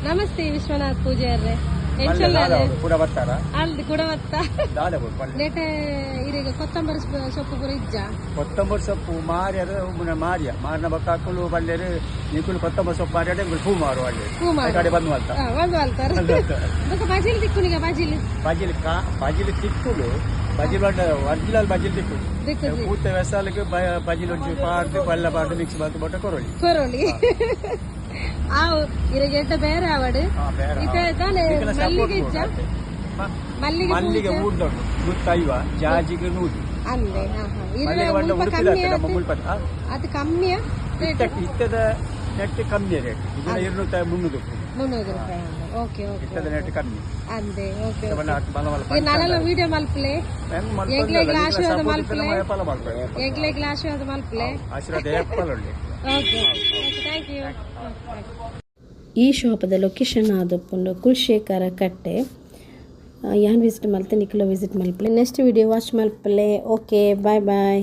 ನಮಸ್ತೆ ವಿಶ್ವನಾಥ್ ಪೂಜಾರ್ರೆ ಅಲ್ಲಿ ಕೂಡ ನೇಟೆ ಇರಿಗೆ ಕೊತ್ತಂಬರಿ ಸೊಪ್ಪು ಪೂರ ಇಜ್ಜ ಕೊತ್ತಂಬರಿ ಸೊಪ್ಪು ಮಾರ್ಯರು ಮಾರ್ಯ ಮಾರಿನ ಬಕ್ಕ ಹಾಕಲು ಬಲ್ಲೇರು ನಿಕ್ಕುಲು ಕೊತ್ತಂಬರಿ ಸೊಪ್ಪು ಮಾರ್ಯಾಡೆ ಪೂ ಮಾರು ಅಲ್ಲಿ ಕಡೆ ಬಂದು ಬಜಿಲ್ ತಿಕ್ಕುನಿಗೆ ಬಜಿಲ್ ತಿಕ್ಕುಲು ಬಜಿಲ್ ಒರಿಜಿನಲ್ ಬಜಿಲ್ ತಿಕ್ಕುಲು ಪೂರ್ತ ವ್ಯಸಾಲಕ್ಕೆ ಬಜಿಲ್ ಒಂಚೂರು ಪಾಡ್ದು ಬಲ್ಲ ಪಾಡ್ದು ಮಿಕ್ಸ್ ಮಾಡ್ತು ಬಟ್ಟ ಕೊರೊಳಿ ಇರಗೆಟ್ಟ ಬೇರೆ ಅವಡು ಮಲ್ಲಿಗೆ ಊಡ್ದೊಂಡು ಮುತ್ತೈವ ಜಾಜಿಗೆ ನೂದು ಅಂದೆ ಅದು ಕಮ್ಮಿಯ ಇತ್ತದ ನೆಟ್ ಕಮ್ಮಿ ರೇಟ್ ಇದನ್ನ 200 300 ರೂಪಾಯಿ ಓಕೆ ಓಕೆ ಇತ್ತದ ನೆಟ್ ಕಮ್ಮಿ ಅಂದೆ ಓಕೆ ನಾನೆಲ್ಲ ವಿಡಿಯೋ ಮಲ್ಪಲೆ ಆಶೀರ್ವಾದ ಮಲ್ಪಲೆ ಆಶೀರ್ವಾದ ಮಲ್ಪಲೆ ಆಶೀರ್ವಾದ ಎಪ್ಪಲ್ ಒಳ್ಳೆ ಓಕೆ ಥ್ಯಾಂಕ್ ಯು ಈ ಶಾಪದ ಲೊಕೇಶನ್ ಆದಪ್ಪುಂಡು ಕುಲಶೇಖರ ಕಟ್ಟೆ ಯಾನ್ ವಿಸಿಟ್ ಮಲ್ತೆ ನಿಖಿಲ ವಿಸಿಟ್ ಮಲ್ಪಲೆ ನೆಕ್ಸ್ಟ್ ವಿಡಿಯೋ ವಾಚ್ ಮಲ್ಪಲೆ ಓಕೆ ಬಾಯ್ ಬಾಯ್